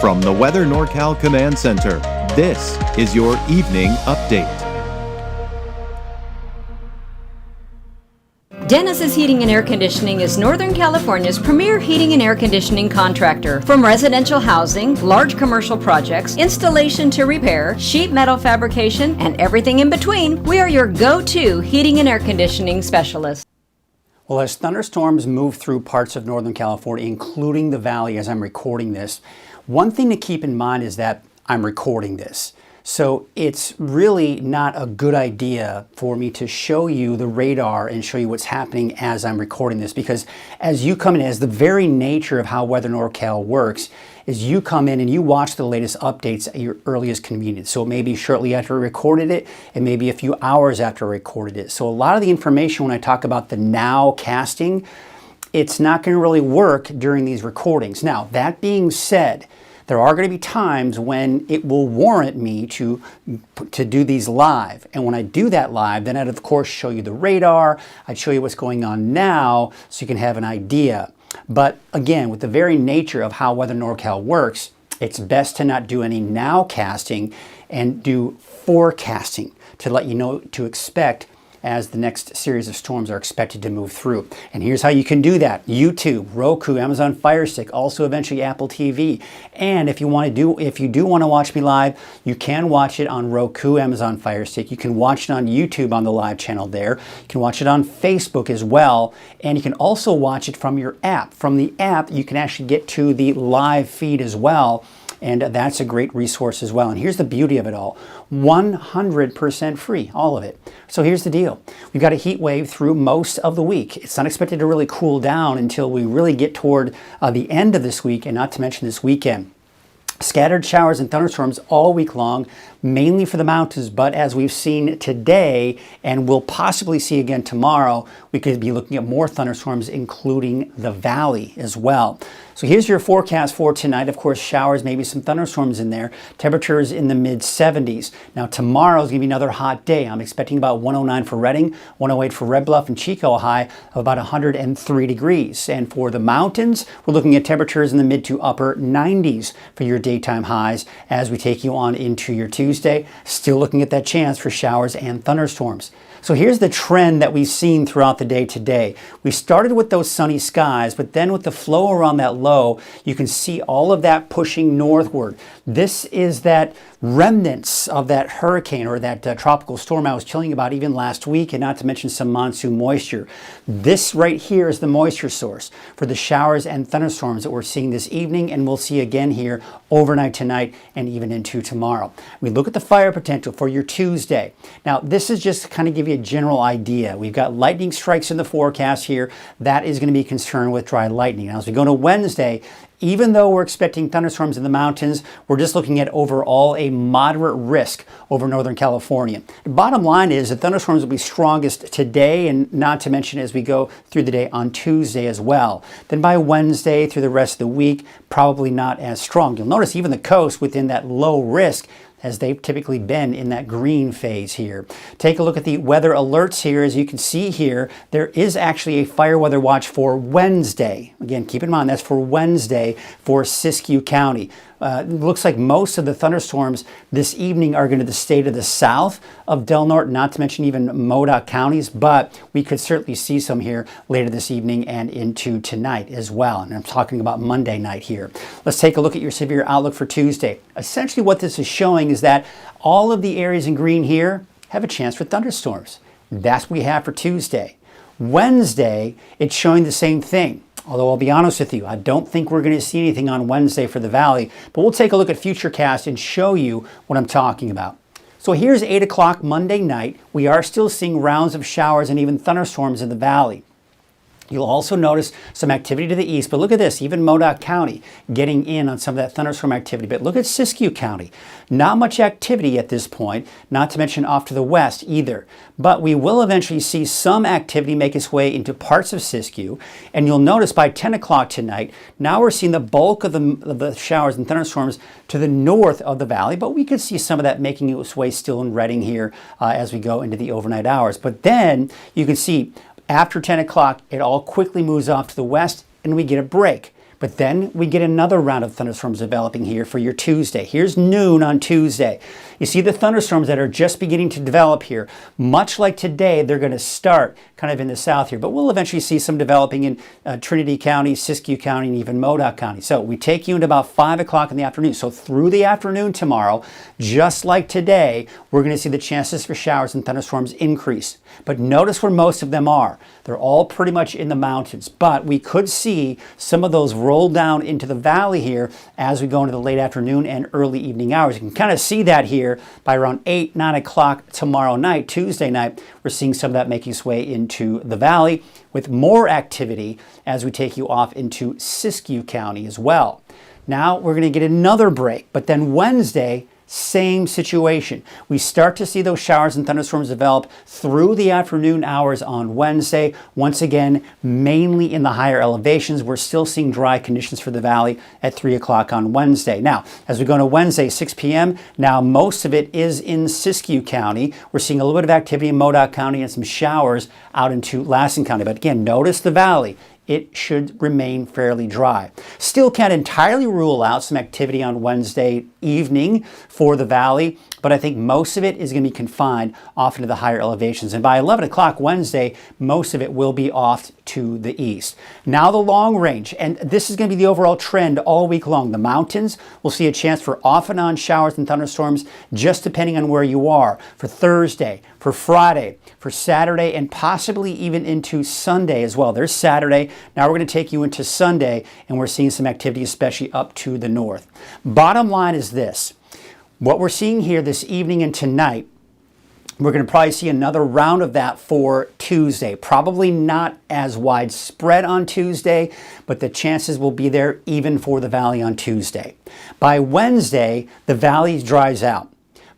From the Weather NorCal Command Center, this is your Evening Update. Dennis's Heating and Air Conditioning is Northern California's premier heating and air conditioning contractor. From residential housing, large commercial projects, installation to repair, sheet metal fabrication, and everything in between, we are your go-to heating and air conditioning specialist. Well, as thunderstorms move through parts of Northern California, including the Valley as I'm recording this, one thing to keep in mind is that I'm recording this. So it's really not a good idea for me to show you the radar and show you what's happening as I'm recording this, because as you come in, as the very nature of how Weather NorCal works, is you come in and you watch the latest updates at your earliest convenience. So it may be shortly after I recorded it, it may be a few hours after I recorded it. So a lot of the information when I talk about the now casting, it's not going to really work during these recordings. Now, that being said, there are going to be times when it will warrant me to do these live. And when I do that live, then I'd of course show you the radar, I'd show you what's going on now so you can have an idea. But again, with the very nature of how Weather NorCal works, it's best to not do any now casting and do forecasting to let you know what to expect as the next series of storms are expected to move through. And here's how you can do that. YouTube, Roku, Amazon Fire Stick, also eventually Apple TV. And if you do want to watch me live, you can watch it on Roku, Amazon Fire Stick. You can watch it on YouTube on the live channel there. You can watch it on Facebook as well. And you can also watch it from your app. From the app, you can actually get to the live feed as well. And that's a great resource as well. And here's the beauty of it all. 100% free, all of it. So here's the deal. We've got a heat wave through most of the week. It's not expected to really cool down until we really get toward the end of this week, and not to mention this weekend. Scattered showers and thunderstorms all week long, mainly for the mountains, but as we've seen today and we'll possibly see again tomorrow, we could be looking at more thunderstorms, including the valley as well. So here's your forecast for tonight. Of course, showers, maybe some thunderstorms in there. Temperatures in the mid-70s. Now tomorrow is going to be another hot day. I'm expecting about 109 for Redding, 108 for Red Bluff and Chico, a high of about 103 degrees. And for the mountains, we're looking at temperatures in the mid to upper 90s for your daytime highs as we take you on into your Tuesday. Still looking at that chance for showers and thunderstorms. So here's the trend that we've seen throughout the day today. We started with those sunny skies, but then with the flow around that low, you can see all of that pushing northward. This is that remnants of that hurricane or that tropical storm I was telling you about even last week, and not to mention some monsoon moisture. This right here is the moisture source for the showers and thunderstorms that we're seeing this evening, and we'll see again here overnight tonight and even into tomorrow. We look at the fire potential for your Tuesday. Now, this is just to kind of give you a general idea. We've got lightning strikes in the forecast here. That is going to be concerned with dry lightning. Now, as we go to Wednesday, even though we're expecting thunderstorms in the mountains, we're just looking at overall a moderate risk over Northern California. The bottom line is that thunderstorms will be strongest today, and not to mention as we go through the day on Tuesday as well. Then by Wednesday through the rest of the week, probably not as strong. You'll notice even the coast within that low risk, as they've typically been in that green phase here. Take a look at the weather alerts here. As you can see here, there is actually a fire weather watch for Wednesday. Again, keep in mind that's for Wednesday for Siskiyou County. It looks like most of the thunderstorms this evening are going to stay to the south of Del Norte, not to mention even Modoc counties, but we could certainly see some here later this evening and into tonight as well. And I'm talking about Monday night here. Let's take a look at your severe outlook for Tuesday. Essentially what this is showing is that all of the areas in green here have a chance for thunderstorms. That's what we have for Tuesday. Wednesday, it's showing the same thing. Although I'll be honest with you, I don't think we're going to see anything on Wednesday for the valley, but we'll take a look at Futurecast and show you what I'm talking about. So here's 8 o'clock Monday night. We are still seeing rounds of showers and even thunderstorms in the valley. You'll also notice some activity to the east, but look at this, even Modoc County getting in on some of that thunderstorm activity. But look at Siskiyou County. Not much activity at this point, not to mention off to the west either. But we will eventually see some activity make its way into parts of Siskiyou. And you'll notice by 10 o'clock tonight, now we're seeing the bulk of the showers and thunderstorms to the north of the valley, but we could see some of that making its way still in Redding here as we go into the overnight hours. But then you can see after 10 o'clock, it all quickly moves off to the west and we get a break. But then we get another round of thunderstorms developing here for your Tuesday. Here's noon on Tuesday. You see the thunderstorms that are just beginning to develop here. Much like today, they're going to start kind of in the south here, but we'll eventually see some developing in Trinity County, Siskiyou County, and even Modoc County. So we take you into about 5 o'clock in the afternoon. So through the afternoon tomorrow, just like today, we're going to see the chances for showers and thunderstorms increase. But notice where most of them are. They're all pretty much in the mountains, but we could see some of those roll down into the valley here as we go into the late afternoon and early evening hours. You can kind of see that here by around 8, 9 o'clock tomorrow night, Tuesday night. We're seeing some of that making its way into the valley with more activity as we take you off into Siskiyou County as well. Now we're going to get another break, but then Wednesday, same situation. We start to see those showers and thunderstorms develop through the afternoon hours on Wednesday. Once again, mainly in the higher elevations. We're still seeing dry conditions for the valley at 3 o'clock on Wednesday. Now, as we go to Wednesday, 6 p.m., now most of it is in Siskiyou County. We're seeing a little bit of activity in Modoc County and some showers out into Lassen County. But again, notice the valley. It should remain fairly dry. Still can't entirely rule out some activity on Wednesday evening for the valley, but I think most of it is going to be confined off into the higher elevations. And by 11 o'clock Wednesday, most of it will be off to the east. Now the long range, and this is going to be the overall trend all week long. The mountains will see a chance for off and on showers and thunderstorms just depending on where you are. For Thursday, for Friday, for Saturday, and possibly even into Sunday as well. There's Saturday. Now we're going to take you into Sunday, and we're seeing some activity, especially up to the north. Bottom line is this. What we're seeing here this evening and tonight, we're going to probably see another round of that for Tuesday. Probably not as widespread on Tuesday, but the chances will be there even for the valley on Tuesday. By Wednesday, the valley dries out.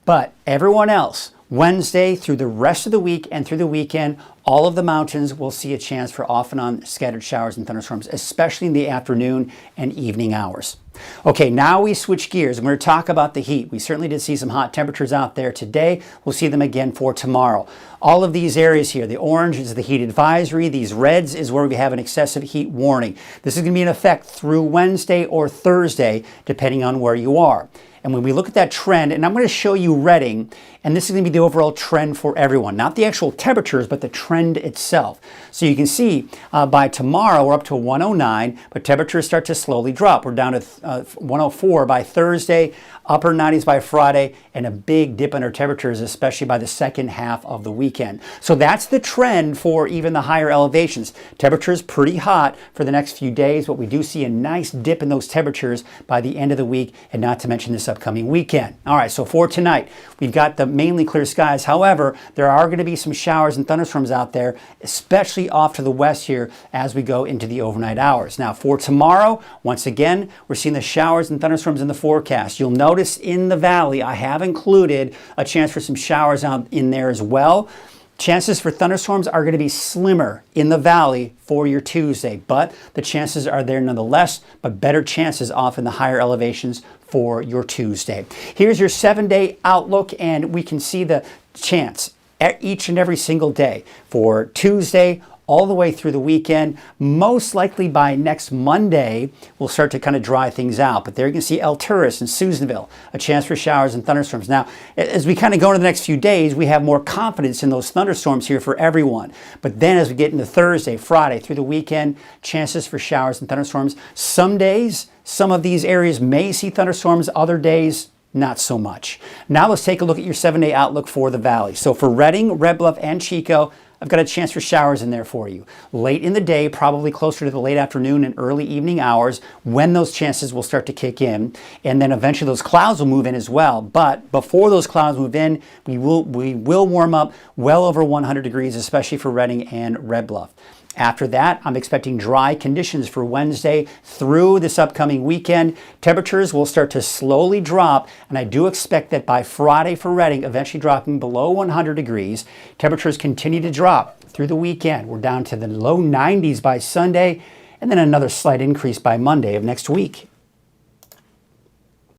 But everyone else, Wednesday through the rest of the week and through the weekend, all of the mountains will see a chance for off and on scattered showers and thunderstorms, especially in the afternoon and evening hours. Okay, now we switch gears. We're going to talk about the heat. We certainly did see some hot temperatures out there today. We'll see them again for tomorrow. All of these areas here, the orange is the heat advisory. These reds is where we have an excessive heat warning. This is going to be in effect through Wednesday or Thursday, depending on where you are. And when we look at that trend, and I'm going to show you Reading, and this is going to be the overall trend for everyone. Not the actual temperatures, but the trend itself. So you can see by tomorrow, we're up to 109, but temperatures start to slowly drop. We're down to 104 by Thursday, upper 90s by Friday, and a big dip in our temperatures, especially by the second half of the weekend. So that's the trend for even the higher elevations. Temperatures pretty hot for the next few days, but we do see a nice dip in those temperatures by the end of the week, and not to mention this upcoming weekend. All right, so for tonight, we've got the mainly clear skies. However, there are going to be some showers and thunderstorms out there, especially off to the west here as we go into the overnight hours. Now, for tomorrow, once again, we're seeing the showers and thunderstorms in the forecast. You'll notice in the valley, I have included a chance for some showers out in there as well. Chances for thunderstorms are going to be slimmer in the valley for your Tuesday, but the chances are there nonetheless, but better chances off in the higher elevations for your Tuesday. Here's your 7-day outlook, and we can see the chance each and every single day for Tuesday all the way through the weekend. Most likely by next Monday, we'll start to kind of dry things out. But there you can see El Turris and Susanville, a chance for showers and thunderstorms. Now, as we kind of go into the next few days, we have more confidence in those thunderstorms here for everyone. But then as we get into Thursday, Friday, through the weekend, chances for showers and thunderstorms. Some days, some of these areas may see thunderstorms, other days, not so much. Now let's take a look at your 7-day outlook for the valley. So for Reading, Red Bluff, and Chico, I've got a chance for showers in there for you. Late in the day, probably closer to the late afternoon and early evening hours, when those chances will start to kick in. And then eventually those clouds will move in as well. But before those clouds move in, we will warm up well over 100 degrees, especially for Reading and Red Bluff. After that, I'm expecting dry conditions for Wednesday through this upcoming weekend. Temperatures will start to slowly drop, and I do expect that by Friday for Reading, eventually dropping below 100 degrees. Temperatures continue to drop through the weekend. We're down to the low 90s by Sunday, and then another slight increase by Monday of next week.